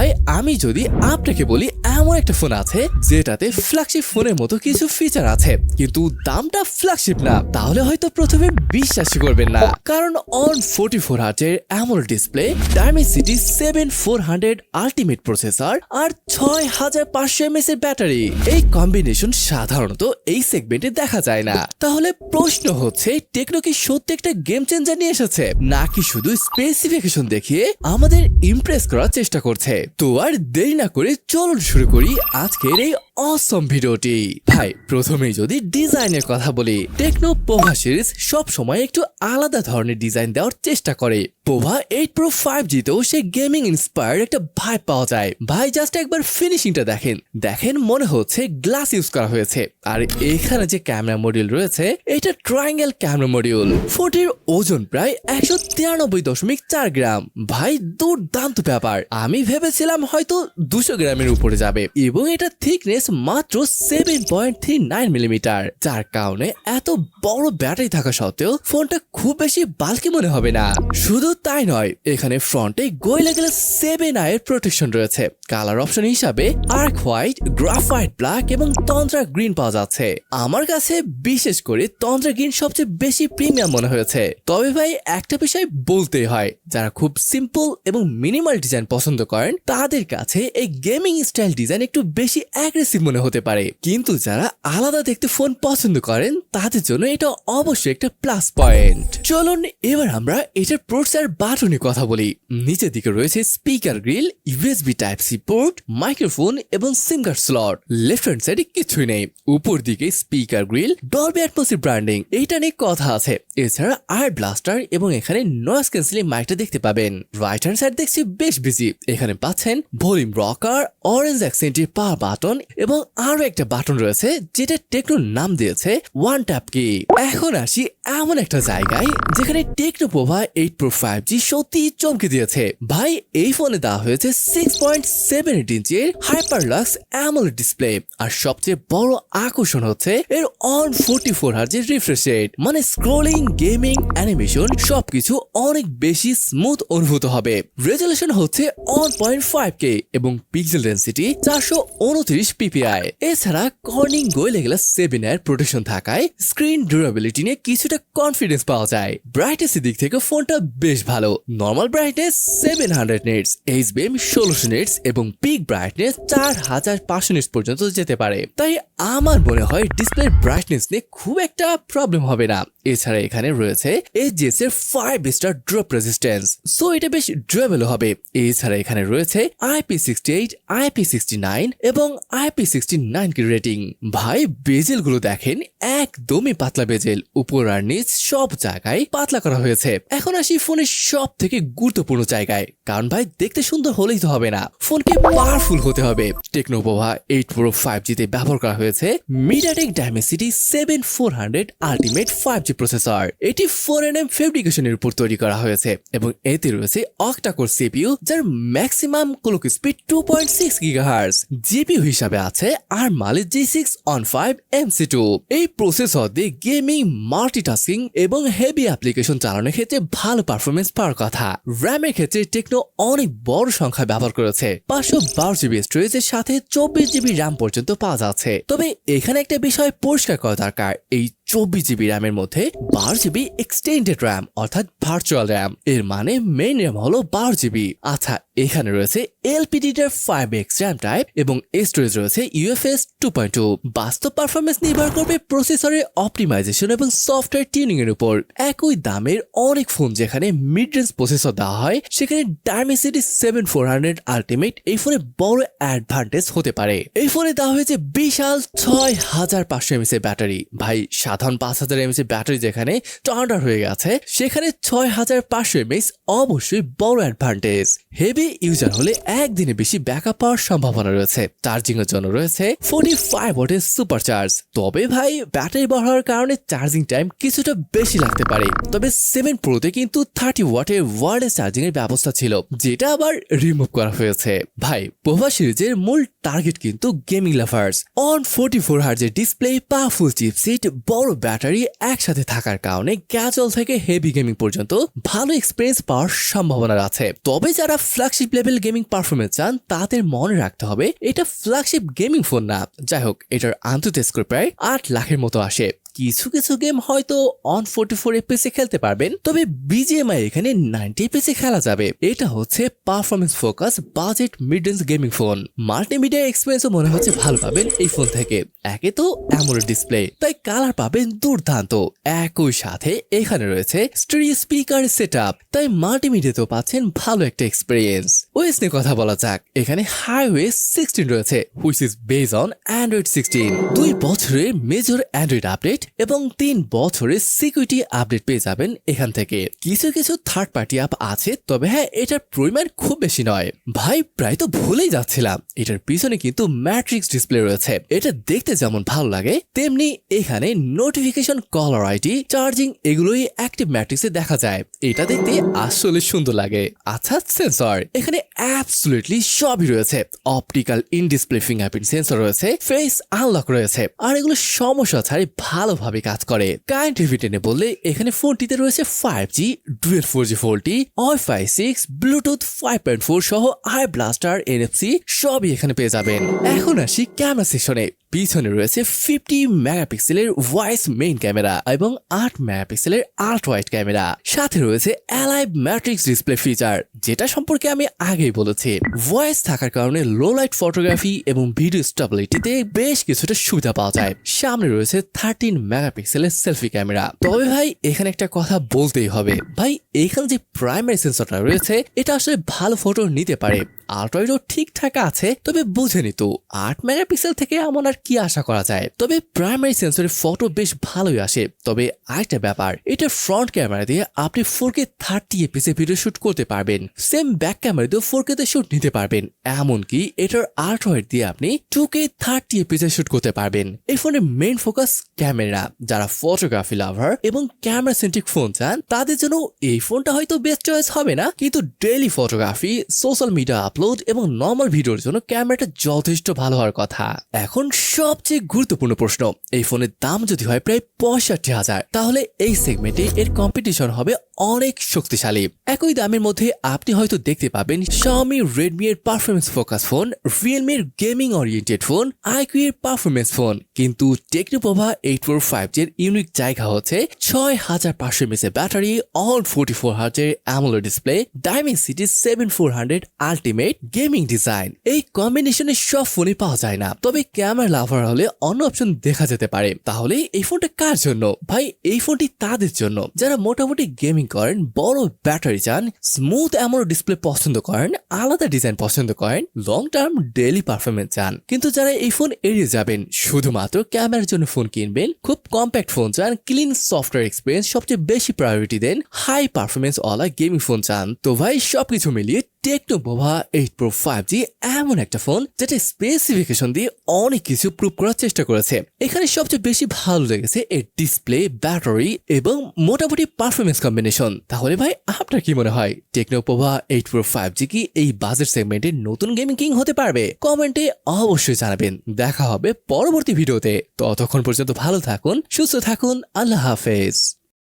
ভাই আমি যদি আপনাকে বলি এমন একটা ফোন আছে যেটাতে ফ্ল্যাগশিপ ফোনের মতো কিছু ফিচার আছে কিন্তু দামটা ফ্ল্যাগশিপ না, তাহলে হয়তো প্রথমে বিশ্বাসই করবেন না। কারণ অন 44 হার্জের AMOLED display, Dimensity 7400 ultimate processor আর 6500 এমএএইচ এর ব্যাটারি, এই কম্বিনেশন সাধারণত এই সেগমেন্টে দেখা যায় না। তাহলে প্রশ্ন হচ্ছে, টেকনো কি সত্যি একটা গেম চেঞ্জার নিয়ে এসেছে নাকি শুধু স্পেসিফিকেশন দেখিয়ে আমাদের ইমপ্রেস করার চেষ্টা করছে? তো আর দেরি না করে চলুন শুরু করি আজকের এই অসম ভিডিওটি। ভাই প্রথমেই যদি ডিজাইনের কথা বলি, টেকনো পোভা সিরিজ সব সময় একটু আলাদা ধরনের ডিজাইন দেওয়ার চেষ্টা করে। পোভা 8 Pro 5G তেও সে গেমিং ইন্সপায়ার্ড একটা ভাইব পাওয়া যায়। ভাই জাস্ট একবার ফিনিশিংটা দেখেন মনে হচ্ছে গ্লাস ইউজ করা হয়েছে। আর এখানে যে ক্যামেরা মডিউল রয়েছে এটা ট্রায়াঙ্গেল ক্যামেরা মডিউল। ফোনটির ওজন প্রায় 193.4 গ্রাম। ভাই দুর্দান্ত ব্যাপার, আমি ভেবেছিলাম হয়তো 200 গ্রামের উপরে যাবে। এবং এটা থিকনেস মাত্র 7.39 মিলিমিটার, যার কারণে এত বড় ব্যাটারি থাকা সত্ত্বেও ফোনটা খুব বেশি বাল্কি মনে হবে না। শুধু তাই নয়, এখানে ফ্রন্টে গোরিলা গ্লাস 7i এর প্রোটেকশন রয়েছে। কালার অপশন হিসাবে আর্ক হোয়াইট, গ্রাফাইট ব্ল্যাক এবং তন্দ্রা গ্রিন পাওয়া যাচ্ছে। আমার কাছে বিশেষ করে তন্দ্রা গ্রিন সবচেয়ে বেশি প্রিমিয়াম মনে হয়েছে। তবে ভাই একটা বিষয় বলতেই হয়, যারা খুব সিম্পল এবং মিনিমাল ডিজাইন পছন্দ করেন তাদের কাছে এই গেমিং স্টাইল ডিজাইন একটু বেশি অ্যাগ্রেসিভ মনে হতে পারে। কিন্তু যারা আলাদা দেখতে ফোন পছন্দ করেন তাদের জন্য এটা অবশ্যই একটা প্লাস পয়েন্ট। চলুন এবার আমরা এটার পোর্টস আর বাটনের কথা বলি। নিচের দিকে রয়েছে speaker grille, USB type C port, microphone এবং SIM card slot. Left hand সাইডে কিছুই নেই। উপর দিকে speaker grille, Dolby atmosphere branding, এটা নিয়ে কথা আছে। এছাড়া আয়ার ব্লাস্টার এবং এখানে নয়েজ ক্যান্সেলিং মাইকটা দেখতে পাবেন। রাইট হ্যান্ড সাইড দেখছি বেশ বিজি। এখানে পাচ্ছেন ভলিউম রকার, অরেঞ্জ অ্যাকসেন্টের পাওয়ার বাটন এবং আরো একটা বাটন রয়েছে যেটা টেকনোর নাম দিয়েছে ওয়ান ট্যাপ কি। এখন আসি এমন একটা জায়গায় যেখানে টেকনো পোভা 8 Pro 5G সত্যি চমকে দিয়েছে। ভাই এই ফোনে দেওয়া হয়েছে 6.78 ইঞ্চির হাইপারলাক্স অ্যামোলেড ডিসপ্লে। আর সবচেয়ে বড় আকর্ষণ হচ্ছে এর অন 44 হার্জের রিফ্রেশ রেট। মানে স্ক্রোলিং, গেমিং, অ্যানিমেশন সবকিছু অনেক বেশি স্মুথ অনুভূত হবে। রেজলিউশন হচ্ছে 1.5K এবং পিক্সেল ডেনসিটি 429 ppi। এছাড়া কর্নিং গোরিলা গ্লাস 7i এর প্রোটেকশন থাকায় স্ক্রিন ডিউরেবিলিটি নিয়ে কিছুটা কনফিডেন্স পাওয়া যায়। ব্রাইটনেসের দিক থেকে ফোনটা বেশ ভালো। Normal brightness 700 nits, HBM 1600 nits এবং পিক ব্রাইটনেস 4500 নিটস পর্যন্ত যেতে পারে। তাই আমার মনে হয় ডিসপ্লের ব্রাইটনেস নিয়ে খুব একটা প্রবলেম হবে না। এছাড়া এখানে রয়েছে এইচজিএস এর 5 স্টার ড্রপ রেজিস্ট্যান্স, সো এটা বেশ ড্রেবেল হবে। এছাড়া এখানে রয়েছে IP68, IP69 এবং IP69 কি রেটিং। ভাই বেজেল গুলো দেখেন, একদমই পাতলা বেজেল, উপর আর নিচ সব জায়গায় পাতলা করা হয়েছে। এখন আসি ফোনের সব থেকে গুরুত্বপূর্ণ জায়গায়, কারণ ভাই দেখতে সুন্দর হলেই তো হবে না, ফোনকে পাওয়ারফুল হতে হবে। টেকনো পোভা 8 Pro 5G তে ব্যবহার করা হয়েছে MediaTek Dimensity 7400 ultimate 5G processor. এটি 4nm ফেব্রিকেশনের উপর তৈরি করা হয়েছে এবং এতে রয়েছে অক্টা-কোর সিপিইউ, যার maximum clock speed 2.6 GHz। GPU হিসাবে আছে আর্মালে G6 on 5 MC2। এই প্রসেসর দিয়ে গেমিং, মাল্টিটাস্কিং এবং হেভি অ্যাপ্লিকেশন চালানোর ক্ষেত্রে ভালো পারফরমেন্স পাওয়ার কথা। র্যামের ক্ষেত্রে টেকনো অনেক বড় সংখ্যা ব্যবহার করেছে। 512GB স্টোরেজের সাথে 24GB র্যাম পর্যন্ত পাওয়া যাচ্ছে। তবে এখানে একটা বিষয় পরিষ্কার করা দরকার, এই 24GB র্যামের মধ্যে 12GB এক্সটেন্ডেড র্যাম অর্থাৎ ভার্চুয়াল র্যাম। এর মানে মেইন র্যাম হলো 12GB। আচ্ছা, এখানে রয়েছে LPDDR5X র্যাম টাইপ এবং স্টোরেজ রয়েছে UFS 2.2। বাস্তব পারফরমেন্স নির্ভর করবে প্রসেসরের অপটিমাইজেশন এবং সফটওয়্যার টিউনিং এর উপর। একই দামের অনেক ফোন যেখানে মিড রেঞ্জ প্রসেসর দেওয়া হয়, সেখানে ডায়মেনসিটি 7400 আলটিমেট এই ফোনে বড় অ্যাডভান্টেজ হতে পারে। এই ফোনে দেওয়া হয়েছে বিশাল 6500 mAh এর ব্যাটারি। ভাই সাধারণ 5000 mAh এর ব্যাটারি যেখানে স্ট্যান্ডার্ড হয়ে গেছে, সেখানে 6500 mAh অবশ্যই বড় অ্যাডভান্টেজ। হেভি ইউজার হলে একদিনে বেশি ব্যাকআপ পাওয়ার সম্ভাবনা রয়েছে। চার্জিং এর জন্য রয়েছে 45 ওয়াটের সুপার চার্জ। তবে ভাই ব্যাটারি বড় হওয়ার কারণে চার্জিং টাইম কিছুটা বেশি লাগতে পারে। তবে 7 Proতে কিন্তু 30 ওয়াটের ওয়্যারলেস চার্জিং এর ব্যবস্থা ছিল, যেটা আবার রিমুভ করা হয়েছে। ভাই পোভা সিরিজের মূল টার্গেট কিন্তু গেমিং লাভার্স। অন 44 হার্জের ডিসপ্লে, পাওয়ারফুল চিপসেট, বড় বড় ব্যাটারি একসাথে থাকার কারণে ক্যাজুয়াল থেকে হেভি গেমিং পর্যন্ত ভালো এক্সপিরিয়েন্স পাওয়ার সম্ভাবনা আছে। তবে যারা ফ্ল্যাগশিপ লেভেল গেমিং পারফরমেন্স চান তাদের মনে রাখতে হবে এটা ফ্ল্যাগশিপ গেমিং ফোন না। যাই হোক, এটার আন্তর্জাতিক স্কোর প্রায় 8 লাখের মতো আসে। কিছু কিছু গেম হয়তো অন 44 FPS খেলতে পারবেন, তবে বিজিএমআই এখানে 90 FPS খেলা যাবে। এটা হচ্ছে performance focus budget mid range gaming phone. Multimedia এক্সপিরিয়েন্সও মনে হচ্ছে ভালো পাবেন এই ফোন থেকে। একে তো অ্যামোলেড ডিসপ্লে, তাই কালার পাবেন দুর্দান্ত। একই সাথে এখানে রয়েছে স্টেরিও স্পিকার সেটআপ, তাই মাল্টিমিডিয়াতেও পাচ্ছেন ভালো একটা এক্সপিরিয়েন্স। ওএস নিয়ে কথা বলা যাক। এখানে হাইওএস 16 রয়েছে, which is base on Android 16। 2 বছরের মেজর অ্যান্ড্রয়েড আপডেট এবং 3 বছরের সিকিউরিটি আপডেট পেয়ে যাবেন এখান থেকে। কিছু কিছু থার্ড পার্টি অ্যাপ আছে, তবে হ্যাঁ, এটার পরিমাণ খুব বেশি নয়। ভাই, প্রায় তো ভুলেই যাচ্ছিলাম, এটার পিছনে কিন্তু ম্যাট্রিক্স ডিসপ্লে রয়েছে। এটা দেখতে যেমন ভালো লাগে, তেমনি এখানে নোটিফিকেশন, কলার আইডি, চার্জিং এগুলোই অ্যাক্টিভ ম্যাট্রিক্সে দেখা যায়। এটা দেখতে আসলে সুন্দর লাগে। আচ্ছা, সেন্সর এখানে অ্যাবসলিউটলি সবই রয়েছে। Optical in display fingerprint sensor রয়েছে, ফেস আনলক রয়েছে, আর এগুলো সমস্যা ছাড়াই ভালোভাবে কাজ করে। কানেক্টিভিটি টেনে বললে এখানে ফোনটিতে রয়েছে 5G, dual 4G 4T, Wi-Fi 6, Bluetooth 5.4 সহ আই ব্লাস্টার, NFC সবই এখানে পেয়ে যাবেন। এখন আসি ক্যামেরা সেকশনে। পিছনে রয়েছে 50 মেগাপিক্সেলের ভয়েস মেইন ক্যামেরা এবং 8 মেগাপিক্সেলের আল্ট্রা ওয়াইড ক্যামেরা। সাথে রয়েছে অ্যালাইভ ম্যাট্রিক্স ডিসপ্লে ফিচার, যেটা সম্পর্কে আমি আগেই বলেছি। ভয়েস থাকার কারণে লো লাইট ফটোগ্রাফি এবং ভিডিও স্টেবিলিটিতে বেশ কিছুটা সুবিধা পাওয়া যায়। সামনে রয়েছে 13 মেগাপিক্সেলের সেলফি ক্যামেরা। তবে ভাই, এখানে একটা কথা বলতেই হবে। ভাই, এখানে যে প্রাইমারি সেন্সরটা রয়েছে এটা আসলে ভালো ফটো নিতে পারে। আল্ট্রাওয়াইডও ঠিকঠাক আছে, তবে বুঝেনি তো 8 মেগাপিক্সেল থেকে এমন আর কি আশা করা যায়। তবে প্রাইমারি সেন্সরের ফটো বেশ ভালোই আসে। তবে আরেকটা ব্যাপার, এটা ফ্রন্ট ক্যামেরা দিয়ে আপনি 4K 30 FPS ভিডিও শুট করতে পারবেন। সেম ব্যাক ক্যামেরা দিয়ে 4K তে শুট নিতে পারবেন। এমনকি এটার আল্ট্রাওয়াইড দিয়ে আপনি 2K 30 FPS শুট করতে পারবেন। এই ফোনের মেইন ফোকাস ক্যামেরা। যারা ফটোগ্রাফি লাভার এবং ক্যামেরা সেন্ট্রিক ফোন চান তাদের জন্য এই ফোনটা হয়তো বেস্ট চয়েস হবে না, কিন্তু daily photography, social media upload এবং নর্মাল ভিডিওর জন্য ক্যামেরাটা যথেষ্ট ভালো হওয়ার কথা। এখন সবচেয়ে গুরুত্বপূর্ণ প্রশ্ন, এই ফোনের দাম যদি হয় প্রায় 65,000, তাহলে এই সেগমেন্টে এর কম্পিটিশন হবে অনেক শক্তিশালী। একই দামের মধ্যে আপনি হয়তো দেখতে পাবেন Xiaomi, Redmi এর পারফরমেন্স ফোকাস ফোন, Realme এর গেমিং ওরিয়েন্টেড ফোন, IQ এর পারফরমেন্স ফোন, কিন্তু Tecno Pova 845G এর ইউনিক জায়গা হচ্ছে 6500 mAh ব্যাটারি, অন 44Hz এর AMOLED display, Dimensity 7400 ultimate gaming design. এই কম্বিনেশনে সব ফোনে পাওয়া যায় না, তবে ক্যামেরা লাভার হলে অন্য অপশন দেখা যেতে পারে। তাহলে এই ফোনটা কার জন্য? ভাই, এই ফোনটি তাদের জন্য যারা মোটামুটি গেমিং করেন, বড় ব্যাটারি চান, স্মুথ অ্যামোলেড ডিসপ্লে পছন্দ করেন, আলাদা ডিজাইন পছন্দ করেন, লং টার্ম ডেইলি পারফরমেন্স চান। কিন্তু যারা এই ফোন এড়িয়ে যাবেন, শুধুমাত্র ক্যামেরার জন্য ফোন কিনবেন, খুব কম্প্যাক্ট ফোন চান, ক্লিন সফটওয়্যার এক্সপিরিয়েন্স সবচেয়ে বেশি প্রায়োরিটি দেন, হাই পারফরমেন্স ওয়ালা গেমিং ফোন চান, তো ভাই সবকিছু মিলিয়ে টেকনো পোভা 8 Pro 5G এমন একটা ফোন যেটা স্পেসিফিকেশন দিয়ে অনেক কিছু প্রুভ করার চেষ্টা করেছে। এখানে সবচেয়ে বেশি ভালো লেগেছে এর ডিসপ্লে, ব্যাটারি এবং মোটামুটি পারফরমেন্স কম্বিনেশন। তাহলে ভাই, আপনার কি মনে হয় টেকনো পোভা 8 Pro 5G কি এই বাজেট সেগমেন্টে নতুন গেমিং কিং হতে পারবে? কমেন্টে অবশ্যই জানাবেন। দেখা হবে পরবর্তী ভিডিওতে। ততক্ষণ পর্যন্ত ভালো থাকুন, সুস্থ থাকুন, আল্লাহ হাফেজ।